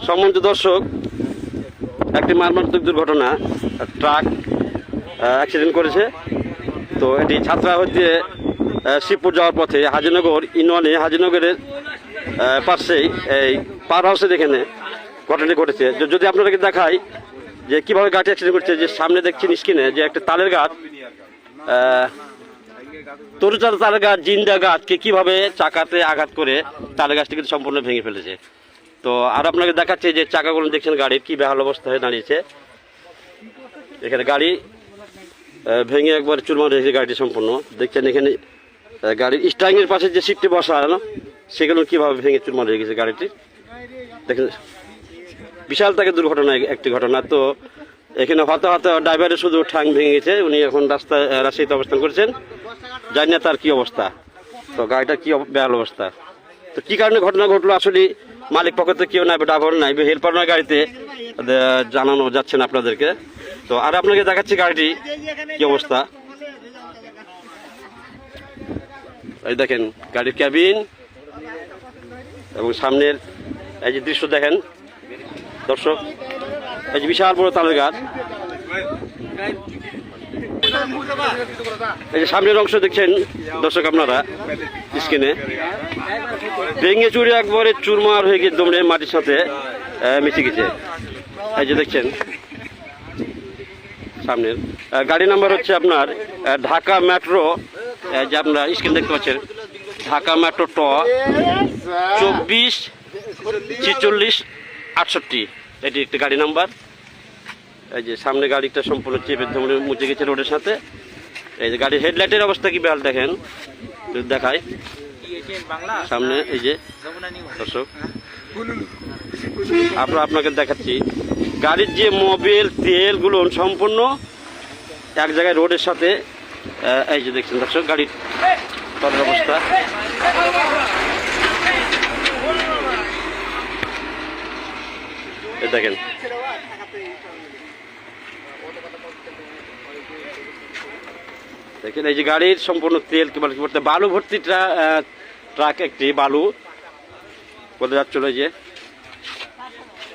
সম্মানিত দর্শক, একটি মর্মান্তিক দুর্ঘটনা, ট্রাক অ্যাক্সিডেন্ট করেছে। তো এটি ছাত্রা হতে শিবপুর যাওয়ার পথে হাজিনগর ইউনিয়নে হাজিনগরের পাশেই এই পার হাউসের এখানে ঘটনাটি ঘটেছে। যদি আপনাদেরকে দেখাই যে কীভাবে গাড়ি অ্যাক্সিডেন্ট করছে, যে সামনে দেখছেন স্ক্রিনে যে একটা তালের গাছ, তরুচার তালের গাছ, জিন্দা গাছকে কীভাবে চাকাতে আঘাত করে তালের গাছটি কিন্তু সম্পূর্ণ ভেঙে ফেলেছে। তো আর আপনাকে দেখাচ্ছে যে চাকাগুলো দেখছেন গাড়ির কী বেহাল অবস্থা হয়ে দাঁড়িয়েছে। এখানে গাড়ি ভেঙে একবার চুরমার হয়েছে গাড়িটি সম্পূর্ণ। দেখছেন এখানে গাড়ির স্টারিংয়ের পাশে যে সিটটি বসানো সেগুলো কীভাবে ভেঙে চুরমার হয়ে গেছে গাড়িটি। দেখেন বিশাল তাকে দুর্ঘটনা একটি ঘটনা। তো এখানে হতে হতে ড্রাইভারের শুধু ঠ্যাং ভেঙে গেছে। উনি এখন রাজশাহীতে অবস্থান করছেন, জানি না তার কী অবস্থা। তো গাড়িটার কী বেহাল অবস্থা। তো কী কারণে ঘটনা ঘটলো আসলে মালিক পক্ষে কেউ নাই, ড্রাইভার নাই, হেল্পার নয়, গাড়িতে জানানো যাচ্ছে না আপনাদেরকে। তো আর আপনাকে দেখাচ্ছি গাড়িটি কী অবস্থা। এই দেখেন গাড়ির ক্যাবিন এবং সামনের এই যে দৃশ্য দেখেন দর্শক, এই যে বিশাল বড় তালের গাছ। এই যে সামনের অংশ দেখছেন দর্শক আপনারা স্ক্রিনে, ভেঙে চুরে একবারে চুরমার হয়ে গিয়ে দমড়ে মাটির সাথে মিশে গেছে। এই যে দেখছেন সামনের গাড়ি নাম্বার হচ্ছে আপনার ঢাকা মেট্রো, যে আপনারা স্ক্রিন দেখতে পাচ্ছেন, ঢাকা মেট্রো ট 244668, এটি একটি গাড়ি নাম্বার। এই যে সামনে গাড়িটা সম্পূর্ণ চেপে ধরে মুচে গেছে রোডের সাথে। এই যে গাড়ির হেডলাইটের অবস্থা কি বেহাল দেখেন, যদি দেখায় সামনে। এই যে দর্শক আপনাকে দেখাচ্ছি গাড়ির যে মোবিল তেলগুলো সম্পূর্ণ এক জায়গায় রোডের সাথে। এই যে দেখছেন দর্শক গাড়ির তলের অবস্থা। এই দেখেন দেখেন এই যে গাড়ির সম্পূর্ণ তেল কি বলতে বালু ভর্তি ট্রাক, একটি বালু বলে যাচ্ছিল। এই যে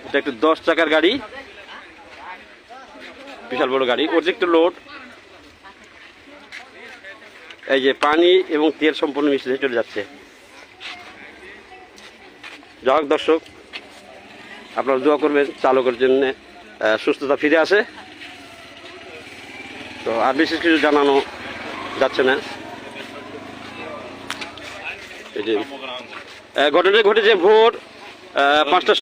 এটা একটু 10 চাকার গাড়ি, বিশাল বড় গাড়ি, অতিরিক্ত লোড। এই যে পানি এবং তেল সম্পূর্ণ মিশে চলে যাচ্ছে। যাই হোক দর্শক, আপনারা দোয়া করবেন চালকের জন্য সুস্থতা ফিরে আসে। তো আর বিশেষ কিছু জানানো যাচ্ছে না। এই যে ঘটনা ঘটেছে ভোর 5টা